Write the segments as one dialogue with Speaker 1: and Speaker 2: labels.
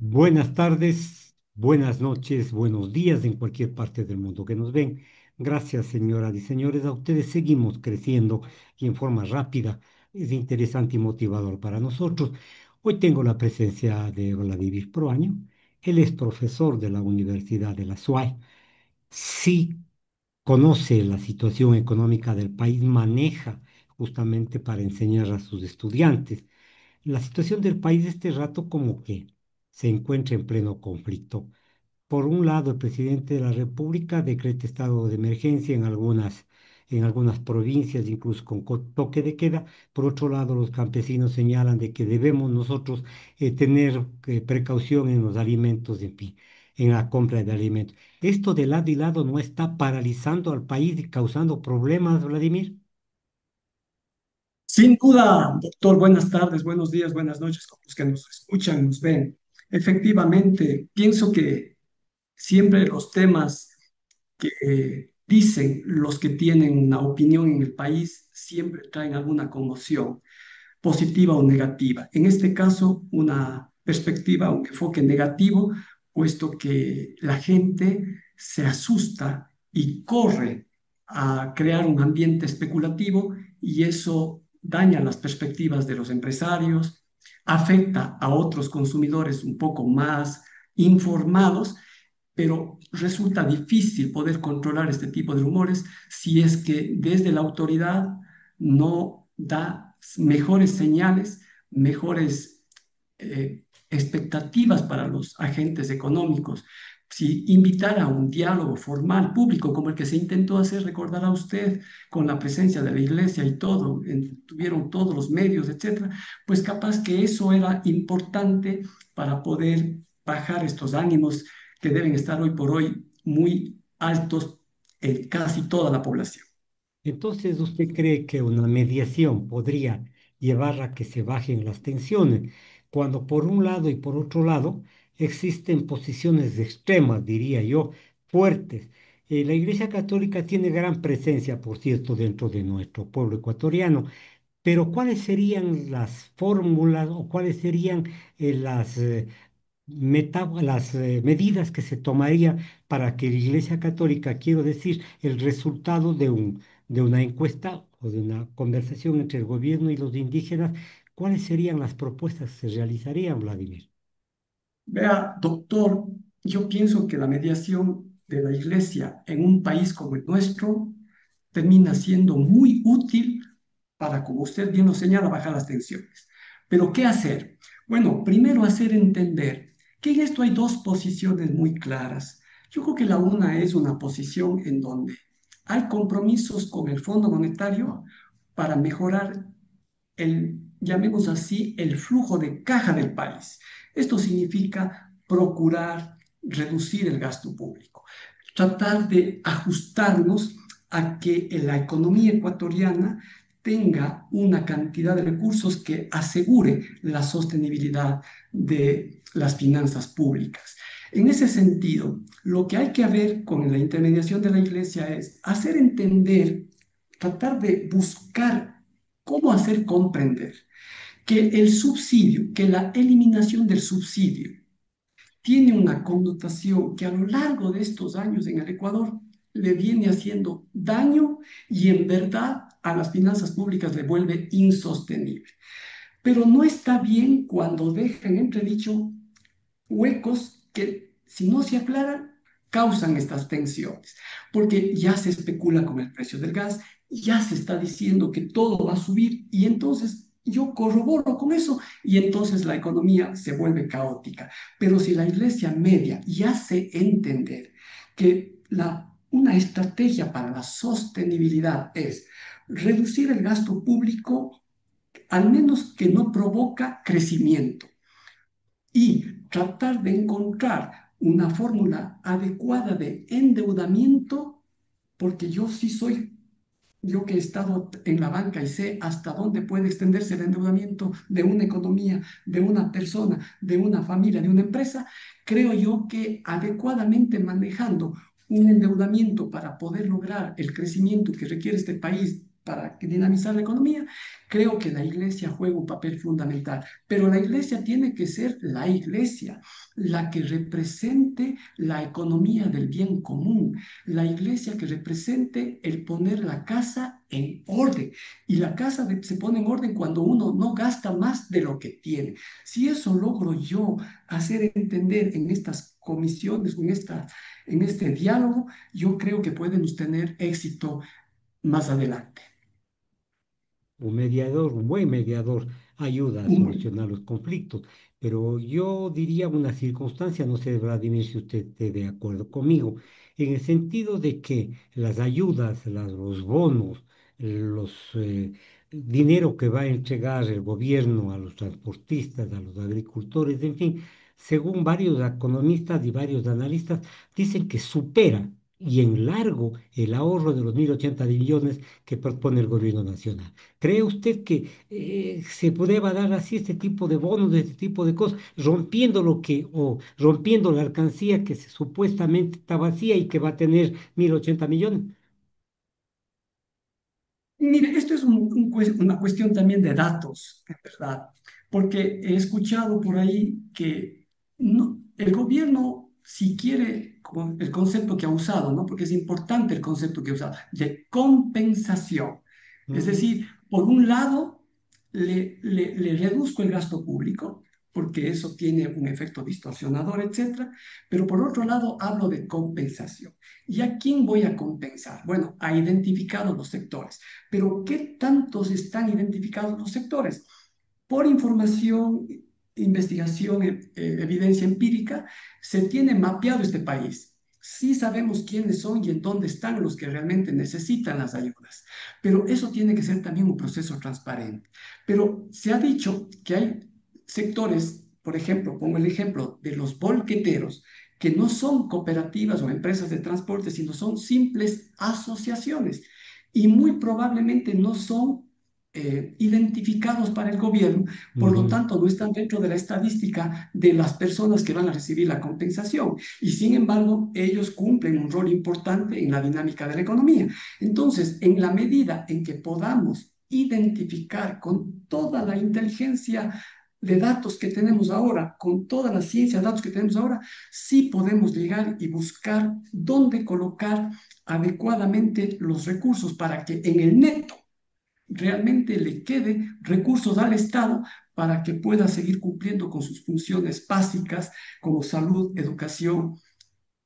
Speaker 1: Buenas tardes, buenas noches, buenos días en cualquier parte del mundo que nos ven. Gracias, señoras y señores. A ustedes seguimos creciendo y en forma rápida. Es interesante y motivador para nosotros. Hoy tengo la presencia de Vladimir Proaño. Él es profesor de la Universidad de la SUAY. Sí conoce la situación económica del país, maneja justamente para enseñar a sus estudiantes. La situación del país este rato como que se encuentra en pleno conflicto. Por un lado, el presidente de la República decreta estado de emergencia en algunas provincias, incluso con toque de queda. Por otro lado, los campesinos señalan de que debemos nosotros tener precaución en los alimentos, en fin, en la compra de alimentos. ¿Esto de lado y lado no está paralizando al país y causando problemas, Vladimir?
Speaker 2: Sin duda, doctor, buenas tardes, buenos días, buenas noches, con los que nos escuchan, nos ven. Efectivamente, pienso que siempre los temas que dicen los que tienen una opinión en el país siempre traen alguna conmoción, positiva o negativa. En este caso, una perspectiva, un enfoque negativo, puesto que la gente se asusta y corre a crear un ambiente especulativo y eso daña las perspectivas de los empresarios, afecta a otros consumidores un poco más informados, pero resulta difícil poder controlar este tipo de rumores si es que desde la autoridad no da mejores señales, mejores expectativas para los agentes económicos. Si invitara a un diálogo formal, público, como el que se intentó hacer, recordará usted, con la presencia de la iglesia y todo, tuvieron todos los medios, etcétera, pues capaz que eso era importante para poder bajar estos ánimos que deben estar hoy por hoy muy altos en casi toda la población.
Speaker 1: Entonces, ¿usted cree que una mediación podría llevar a que se bajen las tensiones cuando por un lado y por otro lado existen posiciones extremas, diría yo, fuertes? La Iglesia Católica tiene gran presencia, por cierto, dentro de nuestro pueblo ecuatoriano, pero ¿cuáles serían las fórmulas o cuáles serían las medidas que se tomaría para que la Iglesia Católica, quiero decir, el resultado de una encuesta o de una conversación entre el gobierno y los indígenas, cuáles serían las propuestas que se realizarían, Vladimir?
Speaker 2: Vea, doctor, yo pienso que la mediación de la iglesia en un país como el nuestro termina siendo muy útil para, como usted bien lo señala, bajar las tensiones. Pero ¿qué hacer? Bueno, primero hacer entender que en esto hay dos posiciones muy claras. Yo creo que la una es una posición en donde hay compromisos con el Fondo Monetario para mejorar llamemos así, el flujo de caja del país. Esto significa procurar reducir el gasto público, tratar de ajustarnos a que la economía ecuatoriana tenga una cantidad de recursos que asegure la sostenibilidad de las finanzas públicas. En ese sentido, lo que hay que ver con la intermediación de la Iglesia es hacer entender, tratar de buscar cómo hacer comprender que el subsidio, que la eliminación del subsidio tiene una connotación que a lo largo de estos años en el Ecuador le viene haciendo daño y en verdad a las finanzas públicas le vuelve insostenible. Pero no está bien cuando dejan entredicho huecos que, si no se aclaran, causan estas tensiones, porque ya se especula con el precio del gas, ya se está diciendo que todo va a subir y entonces yo corroboro con eso y entonces la economía se vuelve caótica. Pero si la iglesia media ya hace entender que una estrategia para la sostenibilidad es reducir el gasto público, al menos que no provoca crecimiento, y tratar de encontrar una fórmula adecuada de endeudamiento, porque yo sí soy, yo que he estado en la banca y sé hasta dónde puede extenderse el endeudamiento de una economía, de una persona, de una familia, de una empresa, creo yo que adecuadamente manejando un endeudamiento para poder lograr el crecimiento que requiere este país para dinamizar la economía, creo que la iglesia juega un papel fundamental. Pero la iglesia tiene que ser la iglesia, la que represente la economía del bien común, la iglesia que represente el poner la casa en orden. Y la casa se pone en orden cuando uno no gasta más de lo que tiene. Si eso logro yo hacer entender en estas comisiones, en este diálogo, yo creo que podemos tener éxito más adelante.
Speaker 1: Un mediador, un buen mediador, ayuda a
Speaker 2: Un-
Speaker 1: solucionar los conflictos. Pero yo diría una circunstancia, no sé, Vladimir, si usted esté de acuerdo conmigo, en el sentido de que las ayudas, los bonos, los dinero que va a entregar el gobierno a los transportistas, a los agricultores, en fin, según varios economistas y varios analistas, dicen que supera y en largo el ahorro de los 1.080 billones que propone el gobierno nacional. ¿Cree usted que se podría dar así este tipo de bonos, de este tipo de cosas, rompiendo lo que, o rompiendo la alcancía que supuestamente está vacía y que va a tener 1.080 millones?
Speaker 2: Mire, esto es una cuestión también de datos, en verdad, porque he escuchado por ahí que el gobierno, si quiere, como el concepto que ha usado, ¿no? Porque es importante el concepto que ha usado, de compensación. Es
Speaker 1: Ujú,
Speaker 2: decir, por un lado, le reduzco el gasto público, porque eso tiene un efecto distorsionador, etcétera, pero por otro lado, hablo de compensación. ¿Y a quién voy a compensar? Bueno, ha identificado los sectores. Pero ¿qué tantos están identificados los sectores? Por información, investigación, evidencia empírica, se tiene mapeado este país. Sí sabemos quiénes son y en dónde están los que realmente necesitan las ayudas, pero eso tiene que ser también un proceso transparente. Pero se ha dicho que hay sectores, por ejemplo, pongo el ejemplo de los bolqueteros, que no son cooperativas o empresas de transporte, sino son simples asociaciones y muy probablemente no son identificados para el gobierno, por lo
Speaker 1: ujú.
Speaker 2: tanto no están dentro de la estadística de las personas que van a recibir la compensación y sin embargo ellos cumplen un rol importante en la dinámica de la economía. Entonces, en la medida en que podamos identificar con toda la inteligencia de datos que tenemos ahora, con toda la ciencia de datos que tenemos ahora, sí podemos llegar y buscar dónde colocar adecuadamente los recursos para que en el neto realmente le quede recursos al Estado para que pueda seguir cumpliendo con sus funciones básicas como salud, educación,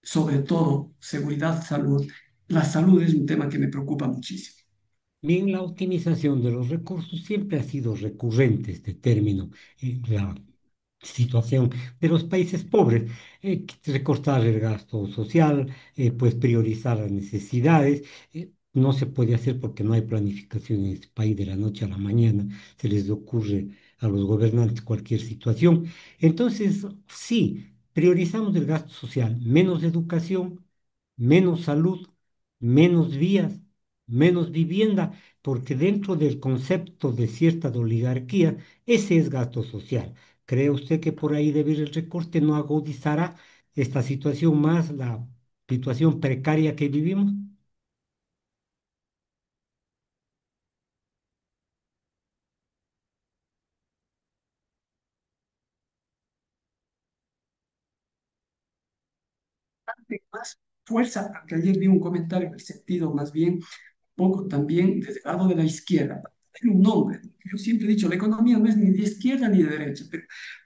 Speaker 2: sobre todo seguridad, salud. La salud es un tema que me preocupa muchísimo.
Speaker 1: Bien, la optimización de los recursos siempre ha sido recurrente este término en la situación de los países pobres. Recortar el gasto social, pues priorizar las necesidades. No se puede hacer porque no hay planificación en este país de la noche a la mañana. Se les ocurre a los gobernantes cualquier situación. Entonces, sí, priorizamos el gasto social, menos educación, menos salud, menos vías, menos vivienda, porque dentro del concepto de cierta oligarquía, ese es gasto social. ¿Cree usted que por ahí debido el recorte no agudizará esta situación más la situación precaria que vivimos?
Speaker 2: Más fuerza, porque ayer vi un comentario en el sentido más bien poco también desde el lado de la izquierda. Hay un nombre. Yo siempre he dicho, la economía no es ni de izquierda ni de derecha,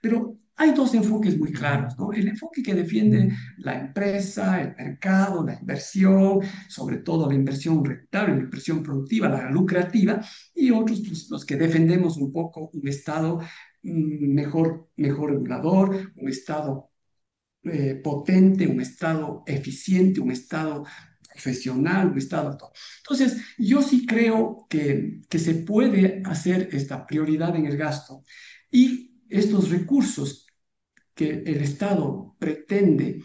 Speaker 2: pero hay dos enfoques muy claros, ¿no? El enfoque que defiende la empresa, el mercado, la inversión, sobre todo la inversión rentable, la inversión productiva, la lucrativa, y otros, pues, los que defendemos un poco un Estado mejor regulador, un Estado potente, un Estado eficiente, un Estado profesional, un Estado todo. Entonces, yo sí creo que se puede hacer esta prioridad en el gasto y estos recursos que el Estado pretende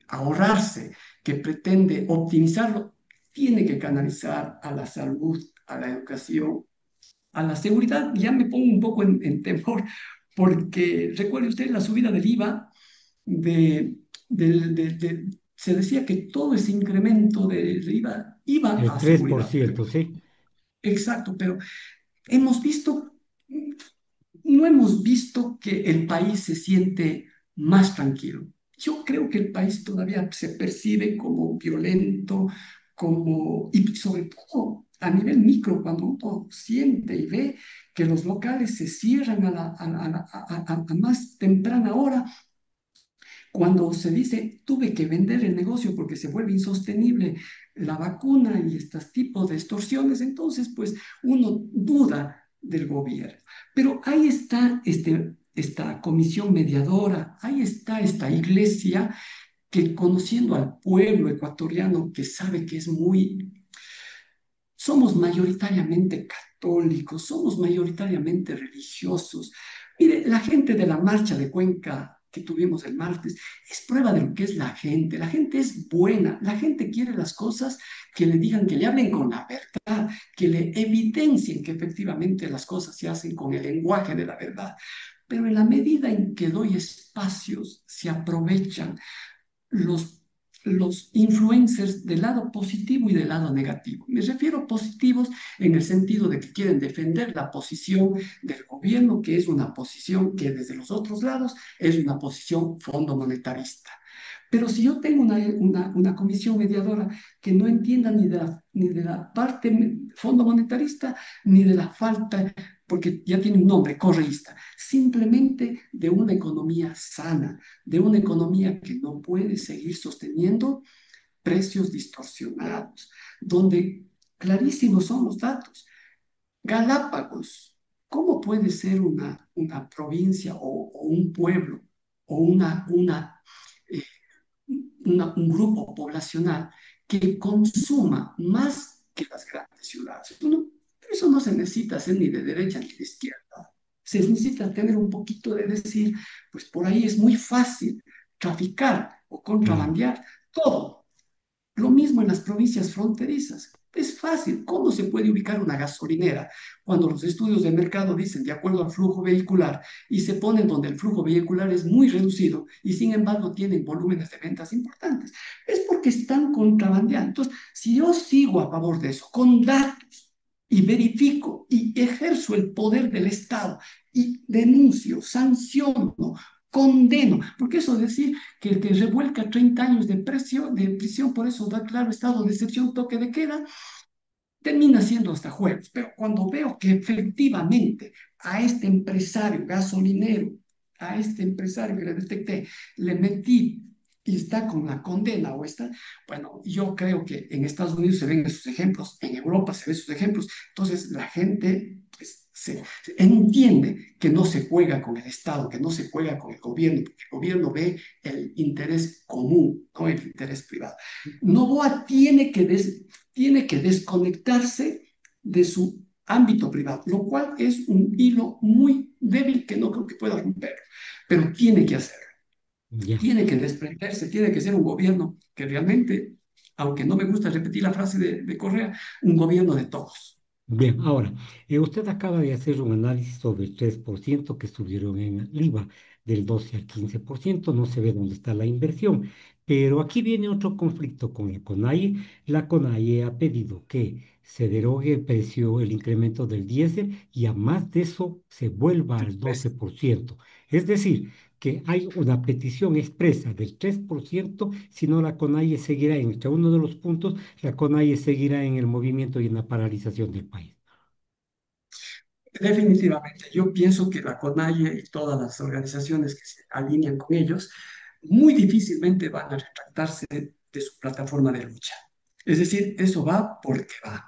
Speaker 2: ahorrarse, que pretende optimizarlo, tiene que canalizar a la salud, a la educación, a la seguridad. Ya me pongo un poco en temor, porque recuerde usted la subida del IVA de, se decía que todo ese incremento de IVA iba
Speaker 1: El
Speaker 2: a
Speaker 1: tres por
Speaker 2: seguridad.
Speaker 1: ciento, ¿sí?
Speaker 2: Exacto, pero hemos visto, no hemos visto que el país se siente más tranquilo. Yo creo que el país todavía se percibe como violento, como, y sobre todo a nivel micro, cuando uno siente y ve que los locales se cierran a más temprana hora, cuando se dice tuve que vender el negocio porque se vuelve insostenible la vacuna y estos tipos de extorsiones, entonces pues uno duda del gobierno. Pero ahí está esta comisión mediadora, ahí está esta iglesia que conociendo al pueblo ecuatoriano que sabe que es muy somos mayoritariamente católicos, somos mayoritariamente religiosos. Mire, la gente de la marcha de Cuenca que tuvimos el martes es prueba de lo que es la gente. La gente es buena, la gente quiere las cosas que le digan, que le hablen con la verdad, que le evidencien que efectivamente las cosas se hacen con el lenguaje de la verdad. Pero en la medida en que doy espacios, se aprovechan los, los influencers del lado positivo y del lado negativo. Me refiero positivos en el sentido de que quieren defender la posición del gobierno, que es una posición que desde los otros lados es una posición fondo monetarista. Pero si yo tengo una comisión mediadora que no entienda ni de la parte fondo monetarista, ni de la falta, porque ya tiene un nombre, correísta, simplemente de una economía sana, de una economía que no puede seguir sosteniendo precios distorsionados, donde clarísimos son los datos. Galápagos, ¿cómo puede ser una provincia o un pueblo o eh, un grupo poblacional que consuma más que las grandes ciudades? Bueno, eso no se necesita ser ni de derecha ni de izquierda. Se necesita tener un poquito de decir, pues por ahí es muy fácil traficar o
Speaker 1: Claro.
Speaker 2: contrabandear todo. Lo mismo en las provincias fronterizas. Es fácil. ¿Cómo se puede ubicar una gasolinera cuando los estudios de mercado dicen de acuerdo al flujo vehicular y se ponen donde el flujo vehicular es muy reducido y sin embargo tienen volúmenes de ventas importantes? Es porque están contrabandeando. Entonces, si yo sigo a favor de eso con datos y verifico y ejerzo el poder del Estado y denuncio, sanciono, condeno, porque eso decir que el que revuelca 30 años de prisión, por eso da claro estado de excepción, toque de queda, termina siendo hasta jueves. Pero cuando veo que efectivamente a este empresario gasolinero, a este empresario que le detecté, le metí y está con la condena o está, bueno, yo creo que en Estados Unidos se ven esos ejemplos, en Europa se ven esos ejemplos, entonces la gente pues, se entiende que no se juega con el Estado, que no se juega con el gobierno, porque el gobierno ve el interés común, no el interés privado. Novoa tiene que desconectarse de su ámbito privado, lo cual es un hilo muy débil que no creo que pueda romper, pero tiene que hacerlo,
Speaker 1: Ya.
Speaker 2: tiene que desprenderse, tiene que ser un gobierno que realmente, aunque no me gusta repetir la frase de Correa, un gobierno de todos.
Speaker 1: Bien, ahora, usted acaba de hacer un análisis sobre el 3% que subieron en el IVA del 12 al 15%, no se ve dónde está la inversión, pero aquí viene otro conflicto con la CONAIE. La CONAIE ha pedido que se derogue el precio, el incremento del diésel y a más de eso se vuelva al 12%. Es decir, que hay una petición expresa del 3%, si no la CONAIE seguirá en este uno de los puntos, la CONAIE seguirá en el movimiento y en la paralización del país.
Speaker 2: Definitivamente, yo pienso que la CONAIE y todas las organizaciones que se alinean con ellos muy difícilmente van a retractarse de su plataforma de lucha. Es decir, eso va porque va.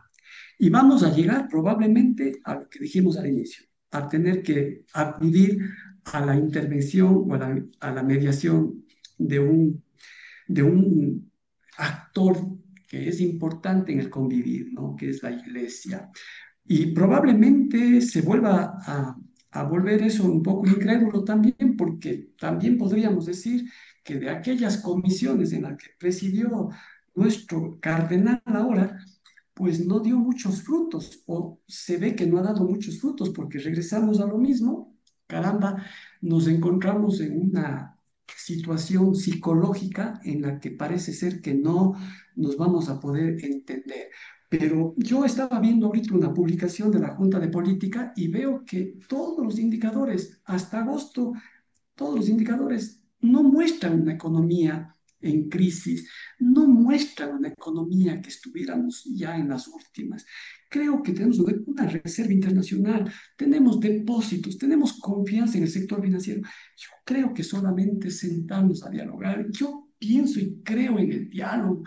Speaker 2: Y vamos a llegar probablemente a lo que dijimos al inicio, a tener que acudir a la intervención o a la mediación de un actor que es importante en el convivir, ¿no? Que es la iglesia. Y probablemente se vuelva a volver eso un poco incrédulo también, porque también podríamos decir que de aquellas comisiones en las que presidió nuestro cardenal ahora, pues no dio muchos frutos, o se ve que no ha dado muchos frutos, porque regresamos a lo mismo. Caramba, nos encontramos en una situación psicológica en la que parece ser que no nos vamos a poder entender. Pero yo estaba viendo ahorita una publicación de la Junta de Política y veo que todos los indicadores, hasta agosto, todos los indicadores no muestran una economía en crisis, no muestran una economía que estuviéramos ya en las últimas. Creo que tenemos una reserva internacional, tenemos depósitos, tenemos confianza en el sector financiero. Yo creo que solamente sentarnos a dialogar, yo pienso y creo en el diálogo,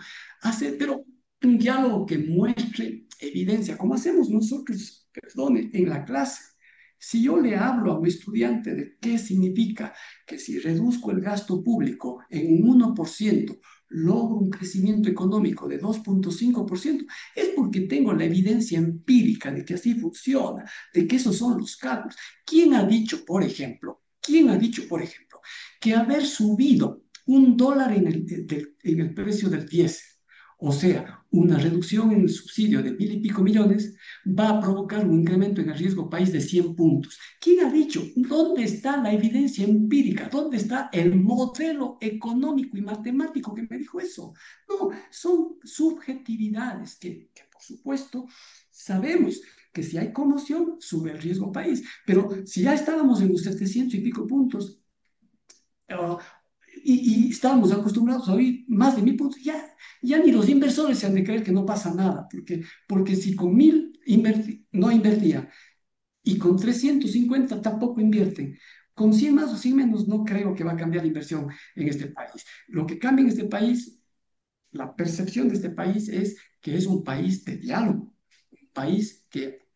Speaker 2: pero un diálogo que muestre evidencia, como hacemos nosotros, perdone, en la clase. Si yo le hablo a un estudiante de qué significa que si reduzco el gasto público en un 1%, logro un crecimiento económico de 2,5%, es porque tengo la evidencia empírica de que así funciona, de que esos son los cálculos. ¿Quién ha dicho, por ejemplo, que haber subido $1 en el precio del diésel, o sea, una reducción en el subsidio de mil y pico millones, va a provocar un incremento en el riesgo país de 100 puntos? ¿Quién ha dicho? ¿Dónde está la evidencia empírica? ¿Dónde está el modelo económico y matemático que me dijo eso? No, son subjetividades que por supuesto, sabemos que si hay conmoción, sube el riesgo país. Pero si ya estábamos en los 700 y pico puntos, uh, y estábamos acostumbrados a oír más de 1.000 puntos, ya ni los inversores se han de creer que no pasa nada, porque si con 1.000 no invertían y con 350 tampoco invierten. Con 100 más o 100 menos no creo que va a cambiar la inversión en este país. Lo que cambia en este país, la percepción de este país es que es un país de diálogo, un país que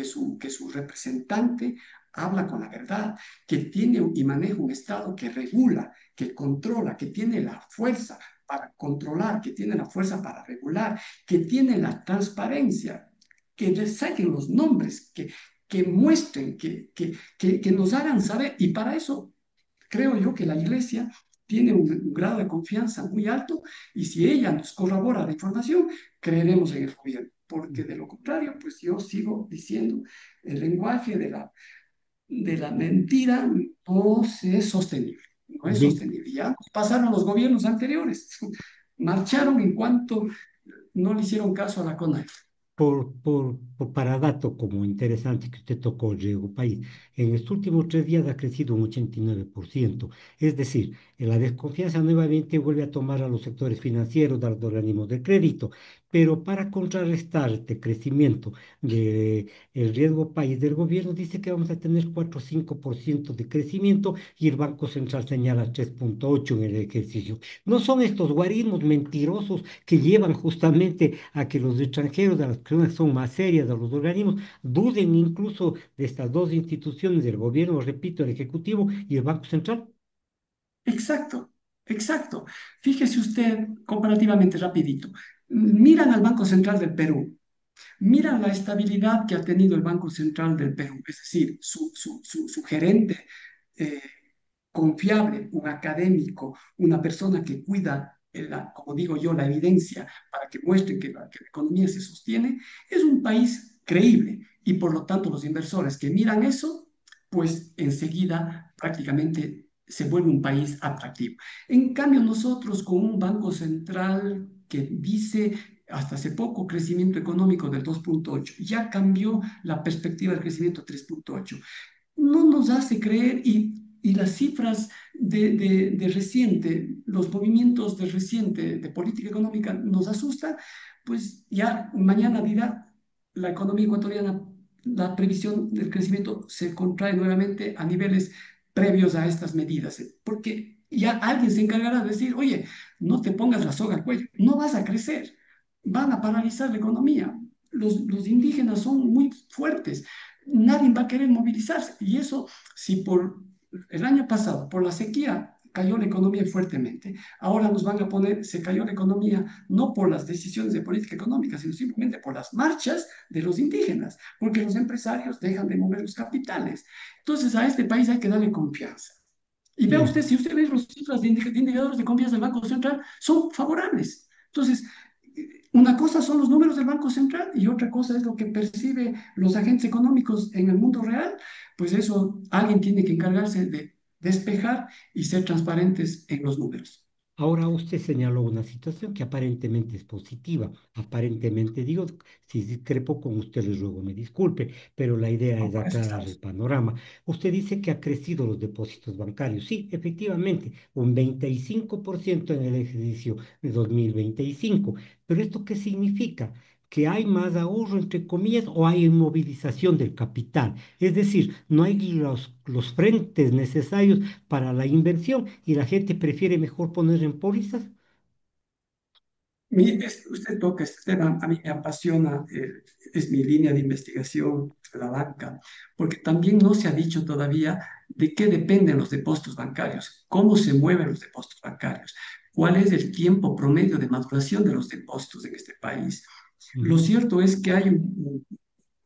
Speaker 2: su representante habla con la verdad, que tiene y maneja un Estado que regula, que controla, que tiene la fuerza para controlar, que tiene la fuerza para regular, que tiene la transparencia, que les saquen los nombres, que muestren, que nos hagan saber. Y para eso creo yo que la Iglesia tiene un grado de confianza muy alto y si ella nos corrobora la información, creeremos en el gobierno, porque de lo contrario, pues yo sigo diciendo, el lenguaje de la mentira no es sostenible, no es
Speaker 1: Bien,
Speaker 2: sostenible. Ya nos pasaron los gobiernos anteriores, marcharon en cuanto no le hicieron caso a la CONAIE.
Speaker 1: para dato como interesante que usted tocó, Diego País, en estos últimos 3 días ha crecido un 89%. Es decir, la desconfianza nuevamente vuelve a tomar a los sectores financieros, a los organismos de crédito, pero para contrarrestar este crecimiento del riesgo país del gobierno, dice que vamos a tener 4 o 5% de crecimiento y el Banco Central señala 3,8 en el ejercicio. No son estos guarismos mentirosos que llevan justamente a que los extranjeros, a las personas que son más serias, a los organismos, duden incluso de estas dos instituciones, del gobierno, repito, el Ejecutivo y el Banco Central.
Speaker 2: Exacto, exacto. Fíjese usted comparativamente rapidito. Miran al Banco Central del Perú. Mira la estabilidad que ha tenido el Banco Central del Perú, es decir, su gerente eh, confiable, un académico, una persona que cuida, como digo yo, la evidencia para que muestre que la economía se sostiene, es un país creíble y por lo tanto los inversores que miran eso, pues enseguida prácticamente se vuelve un país atractivo. En cambio, nosotros con un banco central que dice hasta hace poco crecimiento económico del 2,8, ya cambió la perspectiva del crecimiento a 3,8, no nos hace creer y las cifras de reciente, los movimientos de reciente de política económica nos asustan, pues ya mañana dirá la economía ecuatoriana, la previsión del crecimiento se contrae nuevamente a niveles previos a estas medidas, porque ya alguien se encargará de decir, oye, no te pongas la soga al cuello, no vas a crecer, van a paralizar la economía. Los indígenas son muy fuertes, nadie va a querer movilizarse. Y eso, si por el año pasado, por la sequía, cayó la economía fuertemente, ahora nos van a poner, se cayó la economía no por las decisiones de política económica, sino simplemente por las marchas de los indígenas, porque los empresarios dejan de mover los capitales. Entonces, a este país hay que darle confianza. Y vea usted,
Speaker 1: Bien,
Speaker 2: si usted ve las cifras de indicadores de confianza del Banco Central, son favorables. Entonces, una cosa son los números del Banco Central y otra cosa es lo que percibe los agentes económicos en el mundo real. Pues eso, alguien tiene que encargarse de despejar y ser transparentes en los números.
Speaker 1: Ahora usted señaló una situación que aparentemente es positiva. Aparentemente digo, si discrepo con usted, le ruego me disculpe, pero la idea
Speaker 2: No,
Speaker 1: es
Speaker 2: por eso
Speaker 1: aclarar el
Speaker 2: estamos.
Speaker 1: panorama. Usted dice que ha crecido los depósitos bancarios. Sí, efectivamente, un 25% en el ejercicio de 2025. Pero ¿esto qué significa? Que hay más ahorro, entre comillas, o hay inmovilización del capital. Es decir, no hay los frentes necesarios para la inversión y la gente prefiere mejor poner en pólizas.
Speaker 2: Usted toca este tema, a mí me apasiona, es mi línea de investigación, la banca, porque también no se ha dicho todavía de qué dependen los depósitos bancarios, cómo se mueven los depósitos bancarios, cuál es el tiempo promedio de maduración de los depósitos en este país. Lo
Speaker 1: Ujú,
Speaker 2: cierto es que hay un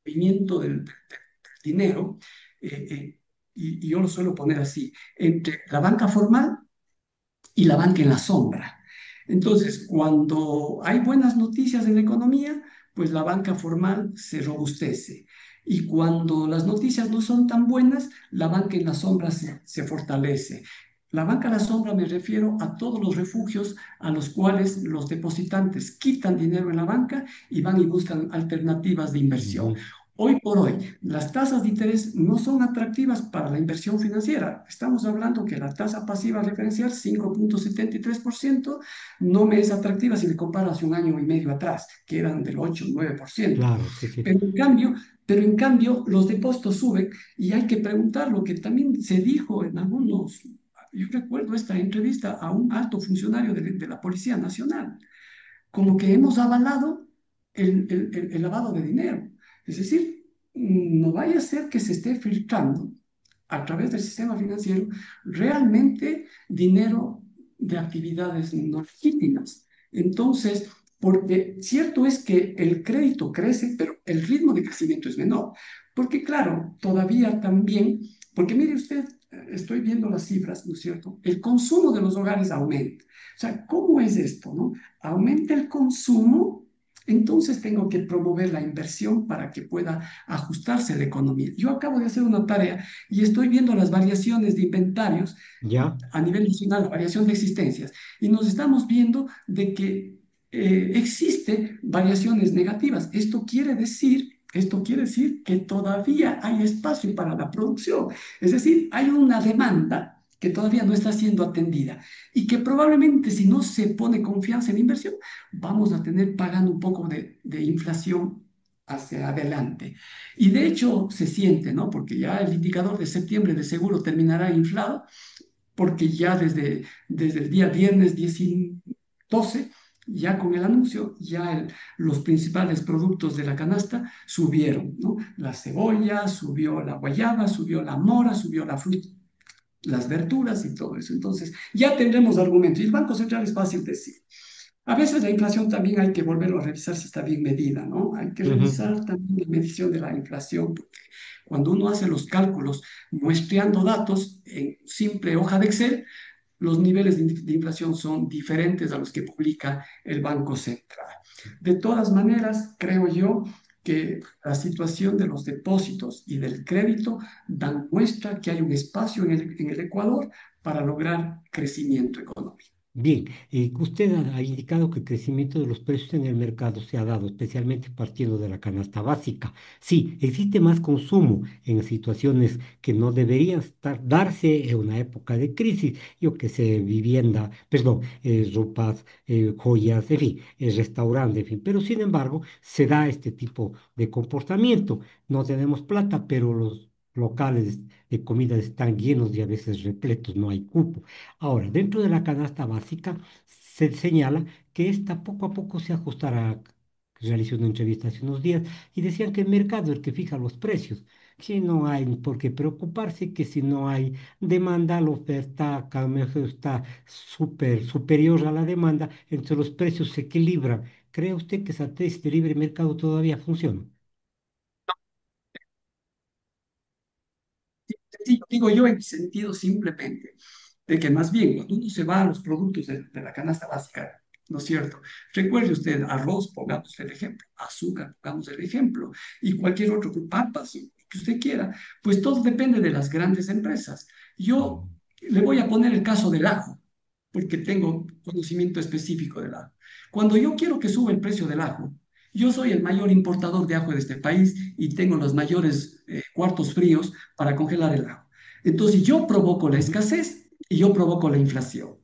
Speaker 2: movimiento del dinero, eh, eh, y yo lo suelo poner así, entre la banca formal y la banca en la sombra. Entonces, cuando hay buenas noticias en la economía, pues la banca formal se robustece. Y cuando las noticias no son tan buenas, la banca en la sombra se fortalece. La banca en la sombra me refiero a todos los refugios a los cuales los depositantes quitan dinero en la banca y van y buscan alternativas de inversión.
Speaker 1: ujú.
Speaker 2: Hoy por hoy, las tasas de interés no son atractivas para la inversión financiera. Estamos hablando que la tasa pasiva referencial, 5,73%, no me es atractiva si me comparo hace un año y medio atrás, que eran del 8 o 9%.
Speaker 1: Claro, sí, sí.
Speaker 2: Pero en cambio, pero en cambio, los depósitos suben y hay que preguntar lo que también se dijo en algunos. Yo recuerdo esta entrevista a un alto funcionario de la Policía Nacional, como que hemos avalado el lavado de dinero. Es decir, no vaya a ser que se esté filtrando a través del sistema financiero realmente dinero de actividades no legítimas. Entonces, porque cierto es que el crédito crece, pero el ritmo de crecimiento es menor. Porque claro, todavía también, porque mire usted, estoy viendo las cifras, ¿no es cierto? El consumo de los hogares aumenta. O sea, ¿cómo es esto, no? Aumenta el consumo, entonces tengo que promover la inversión para que pueda ajustarse la economía. Yo acabo de hacer una tarea y estoy viendo las variaciones de inventarios
Speaker 1: Ya.
Speaker 2: a nivel nacional, la variación de existencias, y nos estamos viendo de que existe variaciones negativas. Esto quiere decir que todavía hay espacio para la producción. Es decir, hay una demanda que todavía no está siendo atendida y que probablemente si no se pone confianza en inversión, vamos a tener pagando un poco de inflación hacia adelante. Y de hecho se siente, ¿no? Porque ya el indicador de septiembre de seguro terminará inflado porque ya desde el día viernes 10 12, ya con el anuncio, ya los principales productos de la canasta subieron, ¿no? La cebolla, subió la guayaba, subió la mora, subió la fruta, las verduras y todo eso. Entonces, ya tendremos argumentos. Y el Banco Central es fácil decir. A veces la inflación también hay que volverlo a revisar si está bien medida, ¿no? Hay que
Speaker 1: Ujú.
Speaker 2: revisar también la medición de la inflación, porque cuando uno hace los cálculos muestreando datos en simple hoja de Excel, los niveles de inflación son diferentes a los que publica el Banco Central. De todas maneras, creo yo que la situación de los depósitos y del crédito dan muestra que hay un espacio en el Ecuador para lograr crecimiento económico.
Speaker 1: Bien, usted ha indicado que el crecimiento de los precios en el mercado se ha dado, especialmente partiendo de la canasta básica. Sí, existe más consumo en situaciones que no deberían darse en una época de crisis, yo que sé, vivienda, perdón, ropas, joyas, en fin, restaurante, en fin. Pero sin embargo, se da este tipo de comportamiento. No tenemos plata, pero los locales de comida están llenos y a veces repletos, no hay cupo. Ahora, dentro de la canasta básica se señala que esta poco a poco se ajustará. Realicé una entrevista hace unos días y decían que el mercado es el que fija los precios, que no hay por qué preocuparse, que si no hay demanda, la oferta cada vez está superior a la demanda, entre los precios se equilibran. ¿Cree usted que esa tesis de libre mercado todavía funciona?
Speaker 2: Sí, digo yo en sentido simplemente de que más bien cuando uno se va a los productos de la canasta básica, ¿no es cierto? Recuerde usted, arroz, pongamos el ejemplo, azúcar, pongamos el ejemplo, y cualquier otro, papas, que usted quiera, pues todo depende de las grandes empresas. Yo
Speaker 1: Mm.
Speaker 2: Le voy a poner el caso del ajo, porque tengo conocimiento específico del ajo. Cuando yo quiero que suba el precio del ajo, yo soy el mayor importador de ajo de este país y tengo los mayores cuartos fríos para congelar el ajo. Entonces yo provoco la escasez y yo provoco la inflación.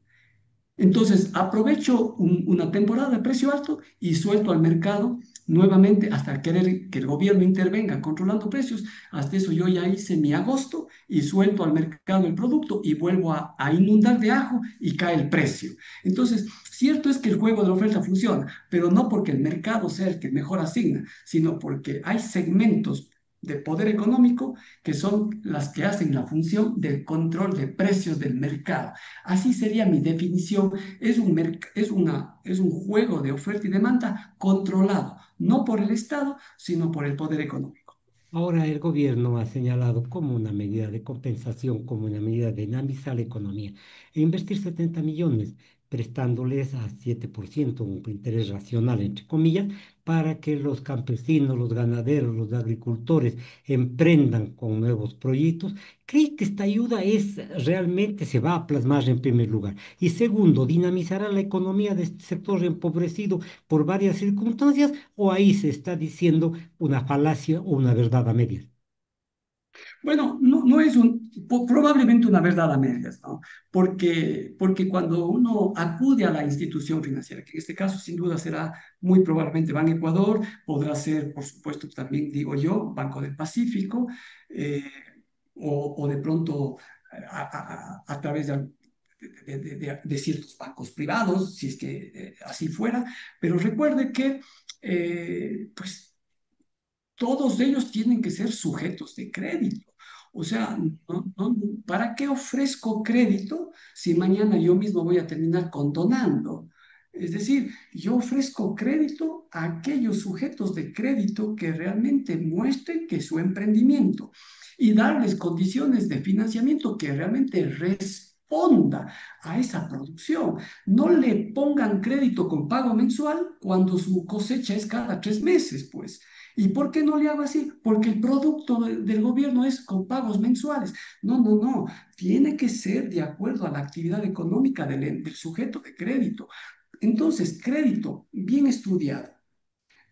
Speaker 2: Entonces, aprovecho una temporada de precio alto y suelto al mercado nuevamente hasta querer que el gobierno intervenga controlando precios. Hasta eso yo ya hice mi agosto y suelto al mercado el producto y vuelvo a inundar de ajo y cae el precio. Entonces, cierto es que el juego de la oferta funciona, pero no porque el mercado sea el que mejor asigna, sino porque hay segmentos de poder económico que son las que hacen la función del control de precios del mercado. Así sería mi definición. Es un juego de oferta y demanda controlado, no por el Estado, sino por el poder económico.
Speaker 1: Ahora el gobierno ha señalado como una medida de compensación, como una medida de dinamizar la economía, e invertir 70 millones, prestándoles a 7% un interés racional, entre comillas, para que los campesinos, los ganaderos, los agricultores emprendan con nuevos proyectos. ¿Cree que esta ayuda realmente se va a plasmar en primer lugar? Y segundo, dinamizará la economía de este sector empobrecido por varias circunstancias, o ahí se está diciendo una falacia o una verdad a medias?
Speaker 2: Bueno, no es probablemente una verdad a medias, ¿no? Porque cuando uno acude a la institución financiera, que en este caso sin duda será muy probablemente Banco Ecuador, podrá ser, por supuesto, también digo yo, Banco del Pacífico, eh, o de pronto a través de ciertos bancos privados, si es que así fuera, pero recuerde que pues todos ellos tienen que ser sujetos de crédito. O sea, ¿para qué ofrezco crédito si mañana yo mismo voy a terminar condonando? Es decir, yo ofrezco crédito a aquellos sujetos de crédito que realmente muestren que su emprendimiento y darles condiciones de financiamiento que realmente responda a esa producción. No le pongan crédito con pago mensual cuando su cosecha es cada 3 meses, pues. ¿Y por qué no le hago así? Porque el producto del gobierno es con pagos mensuales. No. Tiene que ser de acuerdo a la actividad económica del sujeto de crédito. Entonces, crédito bien estudiado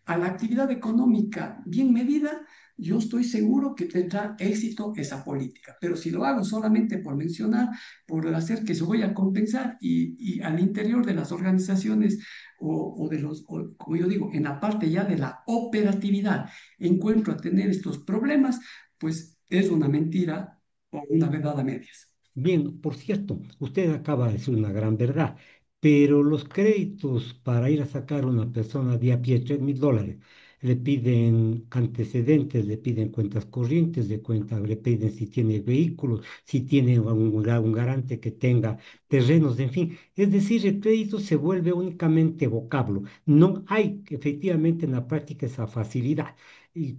Speaker 2: a la actividad económica bien medida, yo estoy seguro que tendrá éxito esa política. Pero si lo hago solamente por mencionar, por hacer que se voy a compensar y al interior de las organizaciones o de los, como yo digo, en la parte ya de la operatividad, encuentro a tener estos problemas, pues es una mentira o una verdad a medias.
Speaker 1: Bien, por cierto, usted acaba de decir una gran verdad, pero los créditos para ir a sacar a una persona de a pie, $3.000, le piden antecedentes, le piden cuentas corrientes de cuenta, le piden si tiene vehículos, si tiene un garante que tenga terrenos, en fin. Es decir, el crédito se vuelve únicamente vocablo. No hay efectivamente en la práctica esa facilidad.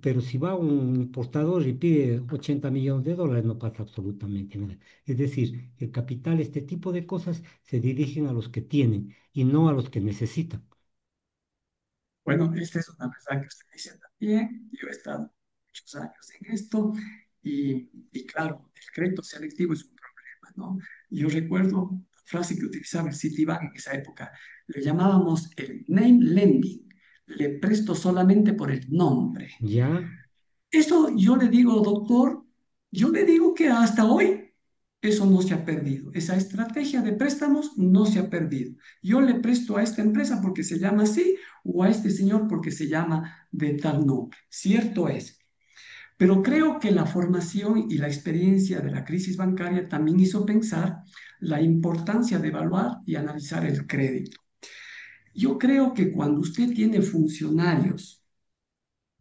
Speaker 1: Pero si va un importador y pide $80 millones, no pasa absolutamente nada. Es decir, el capital, este tipo de cosas se dirigen a los que tienen y no a los que necesitan.
Speaker 2: Bueno, esta es una verdad que usted dice también. Yo he estado muchos años en esto y claro, el crédito selectivo es un problema, ¿no? Yo recuerdo la frase que utilizaba el Citibank en esa época. Le llamábamos el name lending. Le presto solamente por el nombre.
Speaker 1: ¿Ya?
Speaker 2: Eso yo le digo, doctor, yo le digo que hasta hoy eso no se ha perdido. Esa estrategia de préstamos no se ha perdido. Yo le presto a esta empresa porque se llama así o a este señor porque se llama de tal nombre. Cierto es. Pero creo que la formación y la experiencia de la crisis bancaria también hizo pensar la importancia de evaluar y analizar el crédito. Yo creo que cuando usted tiene funcionarios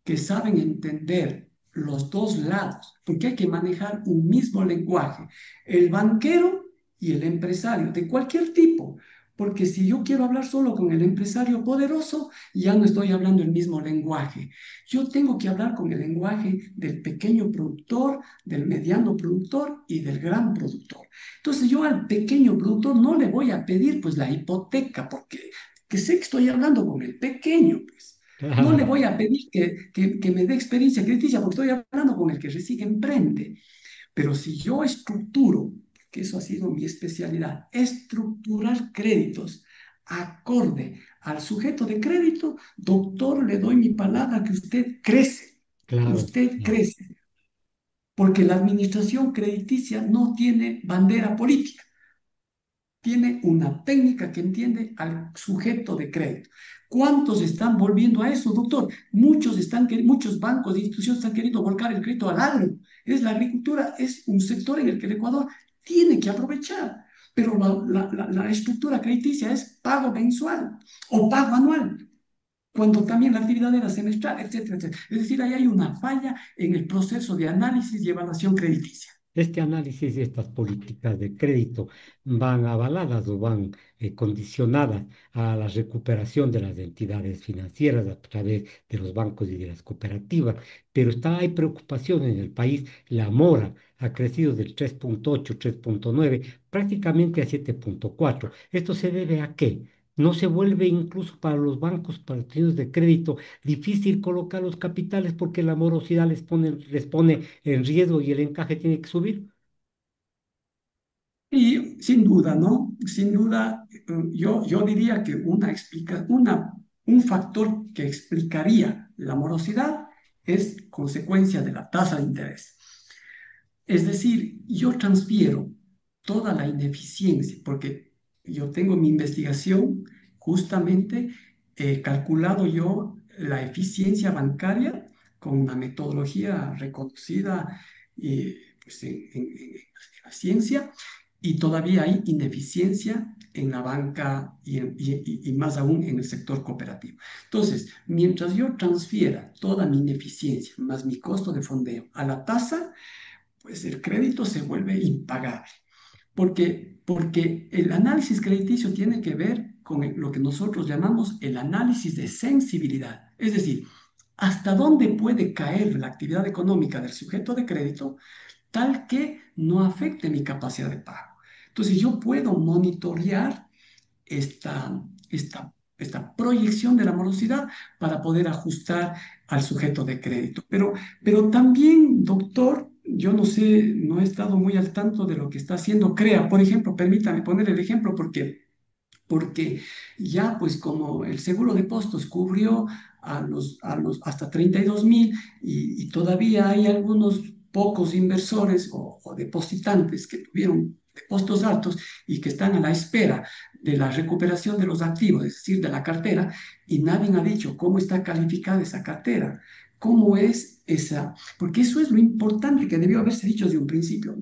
Speaker 2: que saben entender los dos lados, porque hay que manejar un mismo lenguaje, el banquero y el empresario, de cualquier tipo, porque si yo quiero hablar solo con el empresario poderoso, ya no estoy hablando el mismo lenguaje. Yo tengo que hablar con el lenguaje del pequeño productor, del mediano productor y del gran productor. Entonces yo al pequeño productor no le voy a pedir pues la hipoteca, porque que sé que estoy hablando con el pequeño, pues. No le
Speaker 1: Claro.
Speaker 2: voy a pedir que me dé experiencia crediticia porque estoy hablando con el que recién emprende. Pero si yo estructuro que eso ha sido mi especialidad, estructurar créditos acorde al sujeto de crédito. Doctor, le doy mi palabra que
Speaker 1: Claro,
Speaker 2: usted
Speaker 1: claro.
Speaker 2: crece, porque la administración crediticia no tiene bandera política, tiene una técnica que entiende al sujeto de crédito. ¿Cuántos están volviendo a eso, doctor? Muchos bancos e instituciones están queriendo volcar el crédito al agro. La agricultura es un sector en el que el Ecuador tiene que aprovechar, pero la estructura crediticia es pago mensual o pago anual, cuando también la actividad era semestral, etcétera, etcétera. Es decir, ahí hay una falla en el proceso de análisis y evaluación crediticia.
Speaker 1: Este análisis y estas políticas de crédito van avaladas o van condicionadas a la recuperación de las entidades financieras a través de los bancos y de las cooperativas, pero hay preocupación en el país. La mora ha crecido del 3,8, 3,9, prácticamente a 7,4. ¿Esto se debe a qué? No se vuelve incluso para los bancos, para los institutos de crédito, difícil colocar los capitales porque la morosidad les pone en riesgo y el encaje tiene que subir.
Speaker 2: Y sin duda, ¿no? Sin duda, yo diría que un factor que explicaría la morosidad es consecuencia de la tasa de interés. Es decir, yo transfiero toda la ineficiencia, porque yo tengo mi investigación, justamente calculado yo la eficiencia bancaria con una metodología reconocida pues, en la ciencia, y todavía hay ineficiencia en la banca y más aún en el sector cooperativo. Entonces, mientras yo transfiera toda mi ineficiencia más mi costo de fondeo a la tasa, pues el crédito se vuelve impagable, porque el análisis crediticio tiene que ver con lo que nosotros llamamos el análisis de sensibilidad, es decir, hasta dónde puede caer la actividad económica del sujeto de crédito tal que no afecte mi capacidad de pago. Entonces yo puedo monitorear esta proyección de la morosidad para poder ajustar al sujeto de crédito. Pero también, doctor, yo no sé, no he estado muy al tanto de lo que está haciendo CREA. Por ejemplo, permítame poner el ejemplo porque ya pues como el seguro de postos cubrió a los hasta 32.000 y todavía hay algunos pocos inversores o depositantes que tuvieron depósitos altos y que están a la espera de la recuperación de los activos, es decir, de la cartera, y nadie ha dicho cómo está calificada esa cartera, cómo es esa, porque eso es lo importante que debió haberse dicho desde un principio.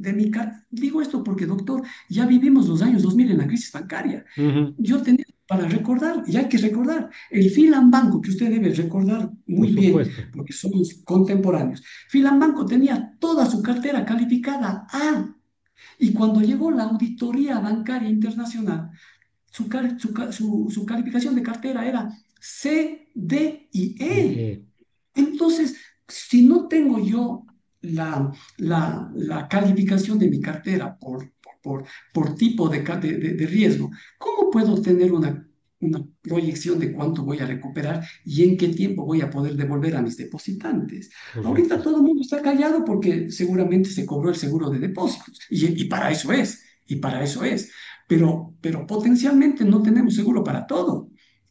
Speaker 2: Digo esto porque, doctor, ya vivimos los años 2000 en la crisis bancaria.
Speaker 1: Ujú,
Speaker 2: Yo tenía para recordar, y hay que recordar, el Filambanco, que usted debe recordar
Speaker 1: por
Speaker 2: muy bien,
Speaker 1: supuesto,
Speaker 2: porque somos contemporáneos. Filambanco tenía toda su cartera calificada A, y cuando llegó la auditoría bancaria internacional, su calificación de cartera era C, D y
Speaker 1: y,
Speaker 2: E. Entonces, si no tengo yo la calificación de mi cartera por tipo de riesgo, ¿cómo puedo tener una proyección de cuánto voy a recuperar y en qué tiempo voy a poder devolver a mis depositantes? Ahorita
Speaker 1: correcto.
Speaker 2: todo el mundo está callado porque seguramente se cobró el seguro de depósitos y para eso es, y para eso es. Pero potencialmente no tenemos seguro para todo.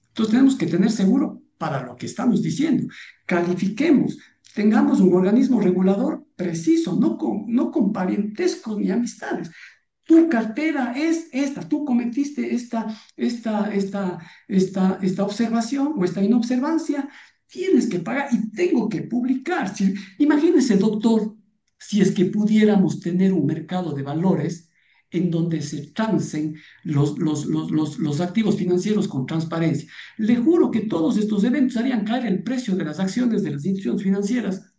Speaker 2: Entonces tenemos que tener seguro para lo que estamos diciendo. Califiquemos, tengamos un organismo regulador preciso, no con parentescos ni amistades. Tu cartera es esta, tú cometiste esta observación o esta inobservancia, tienes que pagar y tengo que publicar. Imagínese, doctor, si es que pudiéramos tener un mercado de valores en donde se transen los activos financieros con transparencia. Le juro que todos estos eventos harían caer el precio de las acciones de las instituciones financieras.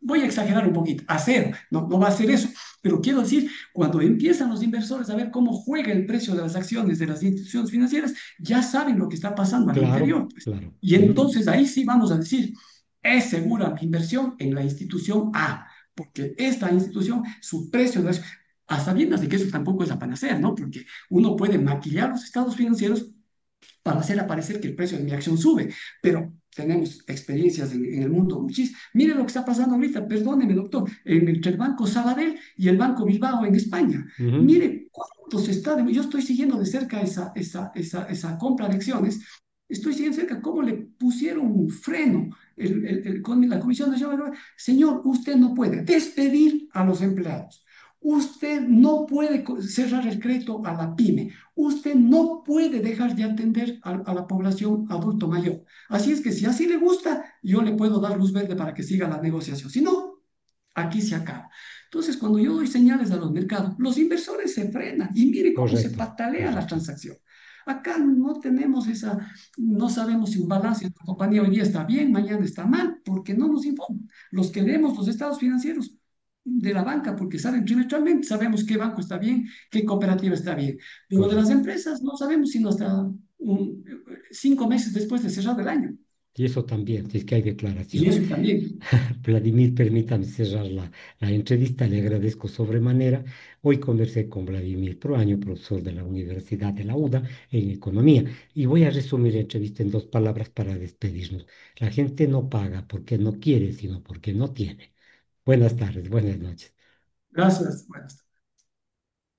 Speaker 2: Voy a exagerar un poquito, a cero, no va a ser eso, pero quiero decir, cuando empiezan los inversores a ver cómo juega el precio de las acciones de las instituciones financieras, ya saben lo que está pasando al
Speaker 1: Claro,
Speaker 2: interior, pues.
Speaker 1: claro.
Speaker 2: Y
Speaker 1: Ujú,
Speaker 2: entonces ahí sí vamos a decir, es segura mi inversión en la institución A, porque esta institución, su precio de a sabiendas de que eso tampoco es la panacea, ¿no? Porque uno puede maquillar los estados financieros para hacer aparecer que el precio de mi acción sube, pero tenemos experiencias en el mundo. Mire lo que está pasando ahorita, perdóneme, doctor, entre el Banco Sabadell y el Banco Bilbao en España.
Speaker 1: Ujú.
Speaker 2: Mire cuánto se está, yo estoy siguiendo de cerca esa compra de acciones, estoy siguiendo de cerca cómo le pusieron un freno con la Comisión Nacional. Señor, usted no puede despedir a los empleados. Usted no puede cerrar el crédito a la pyme. Usted no puede dejar de atender a la población adulto mayor. Así es que si así le gusta, yo le puedo dar luz verde para que siga la negociación. Si no, aquí se acaba. Entonces, cuando yo doy señales a los mercados, los inversores se frenan y mire cómo se
Speaker 1: Correcto,
Speaker 2: patalea la
Speaker 1: correcto.
Speaker 2: transacción. Acá no tenemos no sabemos si un balance de la compañía hoy día está bien, mañana está mal, porque no nos informan. Los que leemos los estados financieros de la banca, porque salen trimestralmente, sabemos qué banco está bien, qué cooperativa está bien. Pero de las
Speaker 1: Correcto.
Speaker 2: empresas no sabemos sino hasta 5 meses después de cerrar el año.
Speaker 1: Y eso también, si es que hay
Speaker 2: Y
Speaker 1: declaraciones.
Speaker 2: eso también.
Speaker 1: Vladimir, permítame cerrar la entrevista, le agradezco sobremanera. Hoy conversé con Vladimir Proaño, profesor de la Universidad de la UDA en Economía, y voy a resumir la entrevista en dos palabras para despedirnos. La gente no paga porque no quiere, sino porque no tiene. Buenas tardes, buenas noches.
Speaker 2: Gracias. Buenas